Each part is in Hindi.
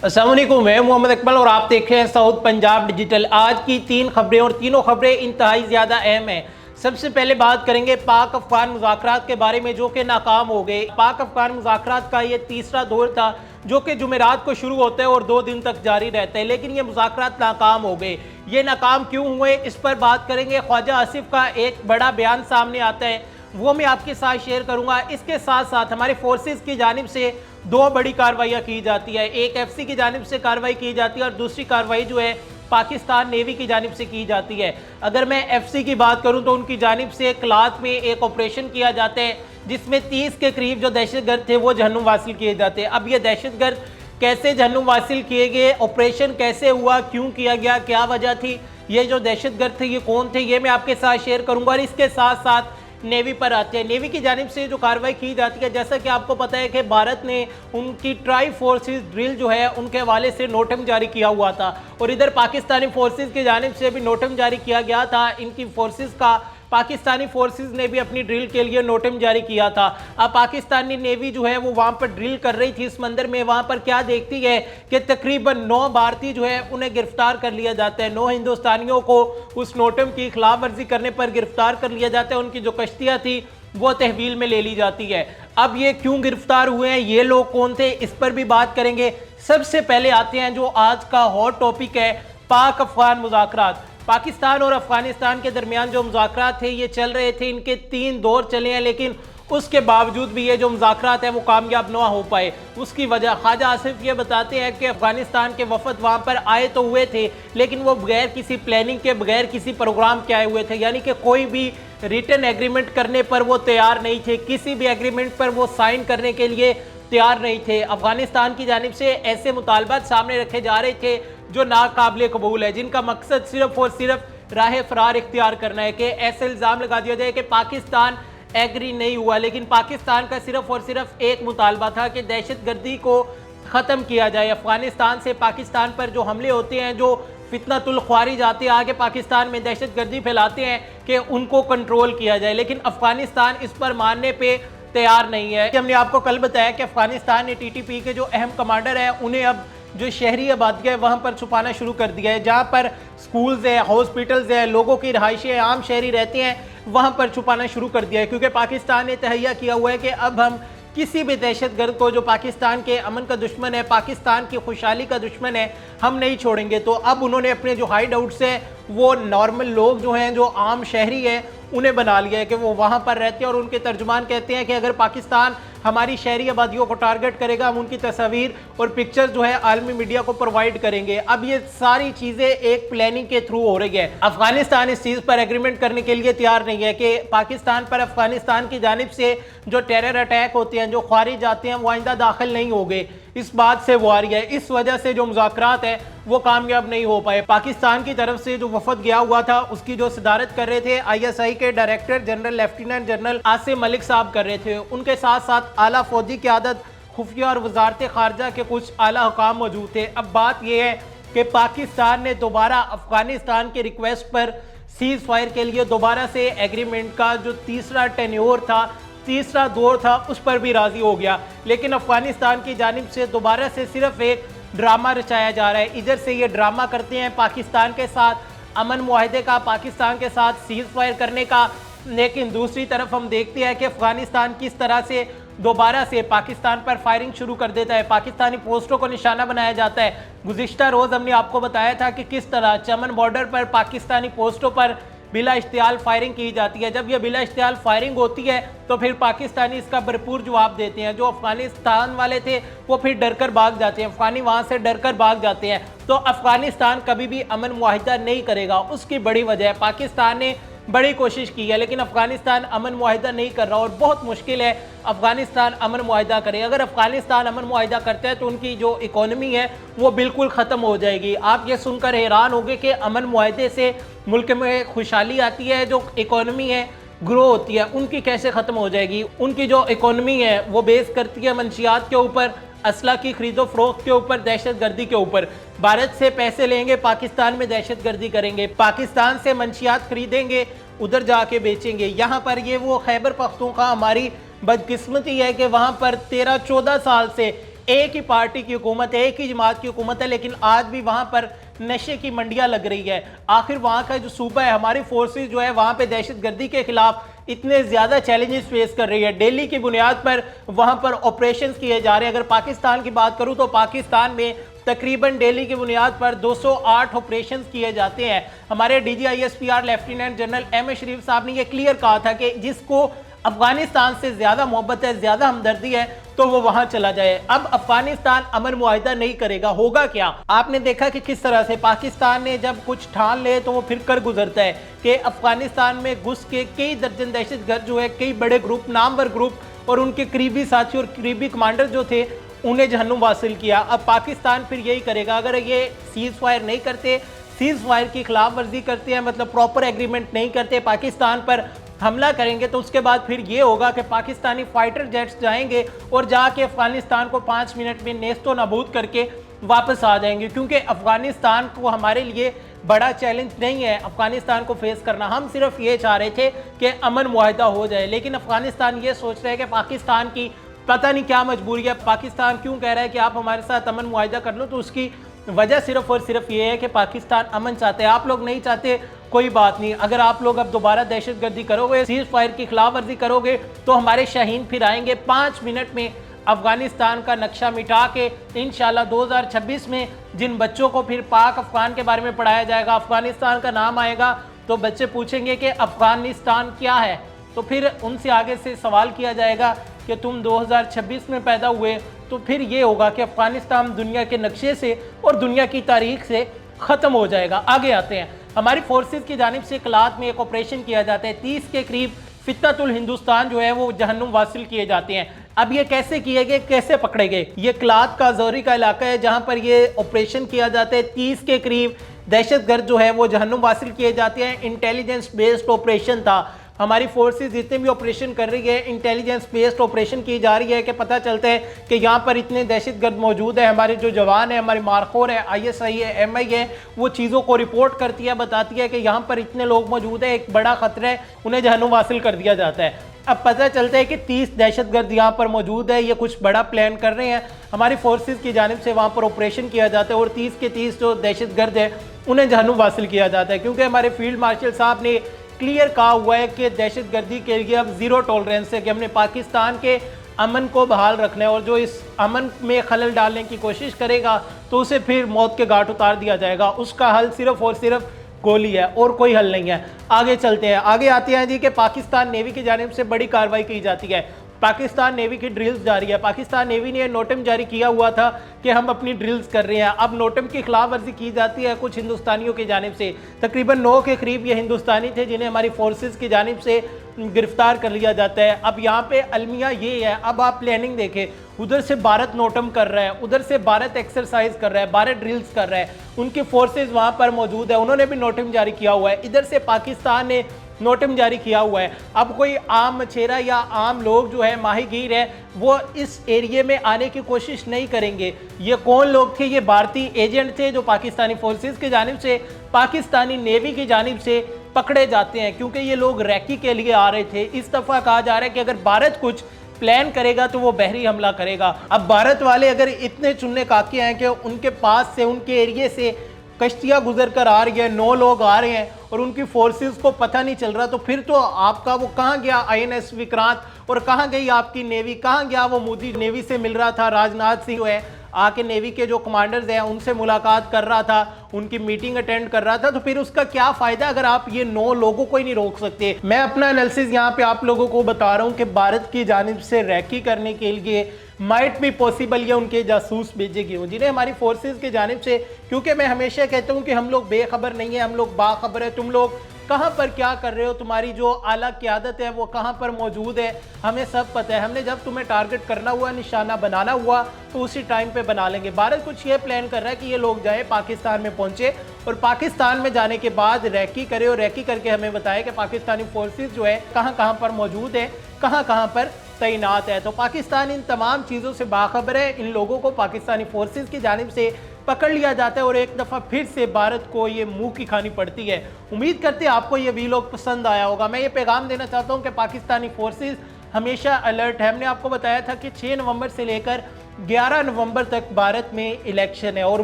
अस्सलाम वालेकुम, मैं मोहम्मद इकबाल और आप देख रहे हैं साउथ पंजाब डिजिटल। आज की 3 खबरें और तीनों खबरें इंतहाई ज़्यादा अहम हैं। सबसे पहले बात करेंगे पाक अफगान मुज़ाकरात के बारे में, जो कि नाकाम हो गए। पाक अफगान मुज़ाकरात का ये तीसरा दौर था जो कि जुमेरात को शुरू होता है और 2 दिन तक जारी रहता है, लेकिन ये मुज़ाकरात नाकाम हो गए। ये नाकाम क्यों हुए, इस पर बात करेंगे। ख्वाजा आसिफ का एक बड़ा बयान सामने आता है, वो मैं आपके साथ शेयर करूंगा। इसके साथ साथ हमारे फोर्सेस की जानिब से 2 बड़ी कार्रवाइयाँ की जाती है। एक एफसी की जानिब से कार्रवाई की जाती है और दूसरी कार्रवाई जो है पाकिस्तान नेवी की जानिब से की जाती है। अगर मैं एफसी की बात करूं तो उनकी जानिब से क्लात में एक ऑपरेशन किया जाता है जिसमें 30 के करीब जो दहशतगर्द थे वो जहन्नुम वासिल किए जाते हैं। अब ये दहशतगर्द कैसे जहन्नुम वासिल किए गए, ऑपरेशन कैसे हुआ, क्यों किया गया, क्या वजह थी, ये जो दहशतगर्द थे ये कौन थे, ये मैं आपके साथ शेयर करूंगा। और इसके साथ साथ नेवी पर आते हैं। नेवी की जानिब से जो कार्रवाई की जाती है, जैसा कि आपको पता है कि भारत ने उनकी ट्राई फोर्सेस ड्रिल जो है उनके हवाले से नोटम जारी किया हुआ था और इधर पाकिस्तानी फोर्सेस की जानिब से भी नोटम जारी किया गया था। इनकी फोर्सेस का पाकिस्तानी फोर्सेस ने भी अपनी ड्रिल के लिए नोटम जारी किया था। अब पाकिस्तानी नेवी जो है वो वहाँ पर ड्रिल कर रही थी समंदर में। वहाँ पर क्या देखती है कि तकरीबन 9 भारतीय जो है उन्हें गिरफ्तार कर लिया जाता है। 9 हिंदुस्तानियों को उस नोटम की खिलाफ वर्जी करने पर गिरफ्तार कर लिया जाता है। उनकी जो कश्तियाँ थी वो तहवील में ले ली जाती है। अब ये क्यों गिरफ्तार हुए हैं, ये लोग कौन थे, इस पर भी बात करेंगे। सबसे पहले आते हैं जो आज का हॉट टॉपिक है, पाक अफगान मुज़ाकरात। पाकिस्तान और अफगानिस्तान के दरमियान जो मुज़ाकरात थे ये चल रहे थे, इनके 3 दौर चले हैं, लेकिन उसके बावजूद भी ये जो मुज़ाकरात है वो कामयाब ना हो पाए। उसकी वजह ख्वाजा आसिफ ये बताते हैं कि अफगानिस्तान के वफद वहाँ पर आए तो हुए थे, लेकिन वो बगैर किसी प्लानिंग के, बगैर किसी प्रोग्राम के आए हुए थे। यानी कि कोई भी रिटन एग्रीमेंट करने पर वो तैयार नहीं थे, किसी भी एग्रीमेंट पर वो साइन करने के लिए तैयार नहीं थे। अफगानिस्तान की जानिब से ऐसे मुतालबात सामने रखे जा रहे थे जो नाकाबिले कबूल है, जिनका मकसद सिर्फ और सिर्फ राह फरार इख्तियार करना है। कि ऐसे इल्ज़ाम लगा दिया जाए कि पाकिस्तान एग्री नहीं हुआ, लेकिन पाकिस्तान का सिर्फ और सिर्फ एक मुतालबा था कि दहशतगर्दी को ख़त्म किया जाए। अफगानिस्तान से पाकिस्तान पर जो हमले होते हैं, जो फितनतुल ख्वारिज आते हैं आगे पाकिस्तान में दहशतगर्दी फैलाते हैं, कि उनको कंट्रोल किया जाए, लेकिन अफगानिस्तान इस पर मानने पर तैयार नहीं है। हमने आपको कल बताया कि अफगानिस्तान ने टीटीपी के जो अहम कमांडर हैं उन्हें अब जो शहरी आबादी है वहाँ पर छुपाना शुरू कर दिया है। जहाँ पर स्कूल्स है, हॉस्पिटल्स है, लोगों की रहायशें, आम शहरी रहते हैं, वहाँ पर छुपाना शुरू कर दिया है, क्योंकि पाकिस्तान ने तहैया किया हुआ है कि अब हम किसी भी दहशतगर्द को जो पाकिस्तान के अमन का दुश्मन है, पाकिस्तान की खुशहाली का दुश्मन है, हम नहीं छोड़ेंगे। तो अब उन्होंने अपने जो हाइड आउट्स हैं वो नॉर्मल लोग जो हैं, जो आम शहरी हैं, उन्हें बना लिया है कि वो वहाँ पर रहते हैं। और उनके तर्जुमान कहते हैं कि अगर पाकिस्तान हमारी शहरी आबादियों को टारगेट करेगा, हम उनकी तस्वीर और पिक्चर्स जो है आलमी मीडिया को प्रोवाइड करेंगे। अब ये सारी चीज़ें एक प्लानिंग के थ्रू हो रही है। अफगानिस्तान इस चीज़ पर एग्रीमेंट करने के लिए तैयार नहीं है कि पाकिस्तान पर अफगानिस्तान की जानिब से जो टेरर अटैक होते हैं, जो ख्वारिज आते हैं, वो आइंदा दाखिल नहीं हो गए। इस बात से वो आ रही है। इस वजह से जो मुज़ाकरात है वो कामयाब नहीं हो पाए। पाकिस्तान की तरफ से जो वफद गया हुआ था उसकी जो सदारत कर रहे थे ISI के director general lieutenant general Asim Malik साहब कर रहे थे। उनके साथ साथ आला फौजी क़यादत, खुफिया और वजारत खारजा के कुछ आला हुकाम मौजूद थे। अब बात यह है कि पाकिस्तान ने दोबारा अफगानिस्तान के रिक्वेस्ट पर सीज़ फायर के लिए दोबारा से एग्रीमेंट का जो तीसरा टेन्योर था, तीसरा दौर था, उस पर भी राजी हो गया। लेकिन अफगानिस्तान की जानिब से दोबारा से सिर्फ एक ड्रामा रचाया जा रहा है। इधर से ये ड्रामा करते हैं पाकिस्तान के साथ अमन मुआहदे का, पाकिस्तान के साथ सीज़ फायर करने का, लेकिन दूसरी तरफ हम देखते हैं कि अफगानिस्तान किस तरह से दोबारा से पाकिस्तान पर फायरिंग शुरू कर देता है। पाकिस्तानी पोस्टों को निशाना बनाया जाता है। गुज़िश्ता रोज़ हमने आपको बताया था कि किस तरह चमन बॉर्डर पर पाकिस्तानी पोस्टों पर बिला इश्तियाल फायरिंग की जाती है। जब यह बिला इश्तियाल फायरिंग होती है तो फिर पाकिस्तानी इसका भरपूर जवाब देते हैं। जो अफगानिस्तान वाले थे वो फिर डरकर भाग जाते हैं, अफगानी वहाँ से डरकर भाग जाते हैं। तो अफगानिस्तान कभी भी अमन मुआहिदा नहीं करेगा। उसकी बड़ी वजह है पाकिस्तान ने बड़ी कोशिश की है, लेकिन अफगानिस्तान अमन मुआहिदा नहीं कर रहा और बहुत मुश्किल है अफगानिस्तान अमन मुआहिदा करे। अगर अफगानिस्तान अमन मुआहिदा करता है तो उनकी जो इकोनॉमी है वो बिल्कुल ख़त्म हो जाएगी। आप ये सुनकर हैरान होंगे कि अमन मुआहिदे से मुल्क में खुशहाली आती है, जो इकोनॉमी है ग्रो होती है, उनकी कैसे ख़त्म हो जाएगी। उनकी जो इकोनॉमी है वो बेस करती है मंशियात के ऊपर, असला की खरीदो फरोख्त के ऊपर, दहशतगर्दी के ऊपर। भारत से पैसे लेंगे, पाकिस्तान में दहशतगर्दी करेंगे, पाकिस्तान से मंशियात खरीदेंगे, उधर जाके बेचेंगे। यहाँ पर ये वो खैबर पख्तूनख्वा हमारी बदकिस्मती है कि वहाँ पर 13-14 साल से एक ही पार्टी की हुकूमत है, एक ही जमात की हुकूमत है, लेकिन आज भी वहां पर नशे की मंडियां लग रही है। आखिर वहां का जो सूबा है, हमारी फोर्सेस जो है वहां पे दहशतगर्दी के खिलाफ इतने ज्यादा चैलेंजेस फेस कर रही है। दिल्ली की बुनियाद पर वहां पर ऑपरेशंस किए जा रहे हैं। अगर पाकिस्तान की बात करूं तो पाकिस्तान में तकरीबन दिल्ली की बुनियाद पर 208 ऑपरेशंस किए जाते हैं। हमारे DGISPR लेफ्टिनेंट जनरल M.A. शरीफ साहब ने यह क्लियर कहा था कि जिसको अफगानिस्तान से ज्यादा मोहब्बत है, ज्यादा हमदर्दी है, तो वो वहां चला जाए। अब अफगानिस्तान अमन मुआहिदा नहीं करेगा, होगा क्या? आपने देखा कि किस तरह से पाकिस्तान ने जब कुछ ठान ले तो वो फिर कर गुजरता है कि अफगानिस्तान में घुस के कई दर्जन दहशतगर्द जो है, कई बड़े ग्रुप, नामवर ग्रुप और उनके करीबी साथी और करीबी कमांडर जो थे, उन्हें जहन्नुम हासिल किया। अब पाकिस्तान फिर यही करेगा। अगर ये सीज फायर नहीं करते, सीज फायर की खिलाफ वर्जी करते हैं, मतलब प्रॉपर एग्रीमेंट नहीं करते, पाकिस्तान पर हमला करेंगे, तो उसके बाद फिर ये होगा कि पाकिस्तानी फाइटर जेट्स जाएंगे और जाके अफगानिस्तान को 5 मिनट में नेस्तो नाबूद करके वापस आ जाएंगे। क्योंकि अफगानिस्तान को हमारे लिए बड़ा चैलेंज नहीं है अफगानिस्तान को फेस करना। हम सिर्फ ये चाह रहे थे कि अमन मुआहिदा हो जाए, लेकिन अफगानिस्तान ये सोच रहा है कि पाकिस्तान की पता नहीं क्या मजबूरी है, पाकिस्तान क्यों कह रहा है कि आप हमारे साथ अमन मुआहिदा कर लो। तो उसकी वजह सिर्फ और सिर्फ ये है कि पाकिस्तान अमन चाहते हैं। आप लोग नहीं चाहते, कोई बात नहीं। अगर आप लोग अब दोबारा दहशतगर्दी करोगे, सीज फायर की खिलाफ वर्जी करोगे, तो हमारे शाहीन फिर आएंगे 5 मिनट में अफगानिस्तान का नक्शा मिटा के। इंशाल्लाह 2026 में जिन बच्चों को फिर पाक अफगान के बारे में पढ़ाया जाएगा, अफगानिस्तान का नाम आएगा, तो बच्चे पूछेंगे कि अफगानिस्तान क्या है। तो फिर उनसे आगे से सवाल किया जाएगा कि तुम 2026 में पैदा हुए, तो फिर ये होगा कि अफगानिस्तान दुनिया के नक्शे से और दुनिया की तारीख से ख़त्म हो जाएगा। आगे आते हैं। हमारी फोर्सेस की जानिब से कलात में एक ऑपरेशन किया जाता है। 30 के करीब फितनतुल हिंदुस्तान जो है वो जहन्नुम वासिल किए जाते हैं। अब ये कैसे किए गए, कैसे पकड़े गए? ये कलात का जोरी का इलाका है जहाँ पर ये ऑपरेशन किया जाता है। 30 के करीब दहशतगर्द जो है वो जहन्नुम वासिल किए जाते हैं। इंटेलिजेंस बेस्ड ऑपरेशन था। हमारी फोर्सेस जितने भी ऑपरेशन कर रही है, इंटेलिजेंस बेस्ड ऑपरेशन की जा रही है कि पता चलता है कि यहाँ पर इतने दहशतगर्द मौजूद है। हमारे जो जवान है, हमारे मारखोर है, ISI है, MI है, वो चीज़ों को रिपोर्ट करती है, बताती है कि यहाँ पर इतने लोग मौजूद है, एक बड़ा खतरा है, उन्हें जहन्नुम हासिल कर दिया जाता है। अब पता चलता है कि 30 दहशतगर्द यहाँ पर मौजूद है, ये कुछ बड़ा प्लान कर रहे हैं। हमारी फोर्सेस की जानिब से वहाँ पर ऑपरेशन किया जाता है और 30 के 30 जो दहशतगर्द है उन्हें जहन्नुम हासिल किया जाता है। क्योंकि हमारे फील्ड मार्शल साहब ने क्लियर कहा हुआ है कि दहशतगर्दी के लिए अब जीरो टॉलरेंस है, कि हमने पाकिस्तान के अमन को बहाल रखना है और जो इस अमन में खलल डालने की कोशिश करेगा तो उसे फिर मौत के घाट उतार दिया जाएगा। उसका हल सिर्फ और सिर्फ गोली है और कोई हल नहीं है। आगे चलते हैं, आगे आते हैं जी कि पाकिस्तान नेवी की जानिब से बड़ी कार्रवाई की जाती है। पाकिस्तान नेवी की ड्रिल्स जारी है। पाकिस्तान नेवी ने नोटम जारी किया हुआ था कि हम अपनी ड्रिल्स कर रहे हैं। अब नोटम की खिलाफ वर्जी की जाती है कुछ हिंदुस्तानियों की जानिब से। तकरीबन 9 के करीब ये हिंदुस्तानी थे जिन्हें हमारी फोर्सेस की जानिब से गिरफ्तार कर लिया जाता है। अब यहाँ पे अलमिया ये है, अब आप प्लानिंग देखें, उधर से भारत नोटम कर रहा है, उधर से भारत एक्सरसाइज कर रहा है, भारत ड्रिल्स कर रहा है, उनकी फोर्सेस वहाँ पर मौजूद है, उन्होंने भी नोटम जारी किया हुआ है। इधर से पाकिस्तान ने नोटम जारी किया हुआ है। अब कोई आम मछेरा या आम लोग जो है, माहीगीर है, वो इस एरिए में आने की कोशिश नहीं करेंगे। ये कौन लोग थे? ये भारतीय एजेंट थे जो पाकिस्तानी फोर्सेस की जानिब से, पाकिस्तानी नेवी की जानिब से पकड़े जाते हैं, क्योंकि ये लोग रैकी के लिए आ रहे थे। इस दफ़ा कहा जा रहा है कि अगर भारत कुछ प्लान करेगा तो वो बहरी हमला करेगा। अब भारत वाले अगर इतने चुनने काके हैं कि उनके पास से, उनके एरिए से कश्तियाँ गुजर कर आ रही है, 9 लोग आ रहे हैं और उनकी फोर्सेस को पता नहीं चल रहा, तो फिर तो आपका वो कहाँ गया INS विक्रांत, और कहाँ गई आपकी नेवी, कहाँ गया वो मोदी? नेवी से मिल रहा था, राजनाथ सिंह है आके नेवी के जो कमांडर्स हैं उनसे मुलाकात कर रहा था, उनकी मीटिंग अटेंड कर रहा था, तो फिर उसका क्या फायदा अगर आप ये 9 लोगों को ही नहीं रोक सकते? मैं अपना एनालिसिस यहाँ पे आप लोगों को बता रहा हूँ कि भारत की जानिब से रैकी करने के लिए माइट भी पॉसिबल या उनके जासूस भेजे गए हों जिन्हें हमारी फोर्सेस की जानिब से, क्योंकि मैं हमेशा कहता हूँ कि हम लोग बेखबर नहीं है, हम लोग बाखबर है। तुम लोग कहाँ पर क्या कर रहे हो, तुम्हारी जो आला क़यादत है वो कहाँ पर मौजूद है, हमें सब पता है। हमने जब तुम्हें टारगेट करना हुआ, निशाना बनाना हुआ, तो उसी टाइम पे बना लेंगे। भारत कुछ ये प्लान कर रहा है कि ये लोग जाए पाकिस्तान में पहुंचे और पाकिस्तान में जाने के बाद रैकी करे और रैकी करके हमें बताए कि पाकिस्तानी फोर्सेस जो है कहाँ कहाँ पर मौजूद है, कहाँ कहाँ पर तैनात है। तो पाकिस्तान इन तमाम चीज़ों से बाखबर है। इन लोगों को पाकिस्तानी फोर्सेस की जानिब से पकड़ लिया जाता है और एक दफ़ा फिर से भारत को ये मुंह की खानी पड़ती है। उम्मीद करते हैं आपको ये वीलॉग पसंद आया होगा। मैं ये पैगाम देना चाहता हूँ कि पाकिस्तानी फोर्सेस हमेशा अलर्ट है। हमने आपको बताया था कि 6 नवंबर से लेकर 11 नवंबर तक भारत में इलेक्शन है और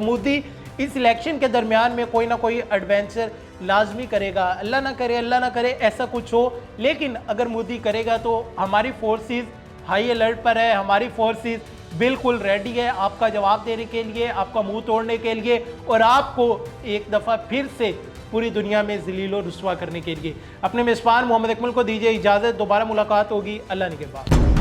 मोदी इस इलेक्शन के दरमियान में कोई ना कोई एडवेंचर लाजमी करेगा। अल्लाह ना करे ऐसा कुछ हो, लेकिन अगर मोदी करेगा तो हमारी फोर्सेस हाई अलर्ट पर है, हमारी फोर्सेस बिल्कुल रेडी है आपका जवाब देने के लिए, आपका मुंह तोड़ने के लिए और आपको एक दफ़ा फिर से पूरी दुनिया में ज़लील व रुस्वा करने के लिए। अपने मेज़बान मोहम्मद अकमल को दीजिए इजाज़त, दोबारा मुलाकात होगी अल्लाह ने के बाद।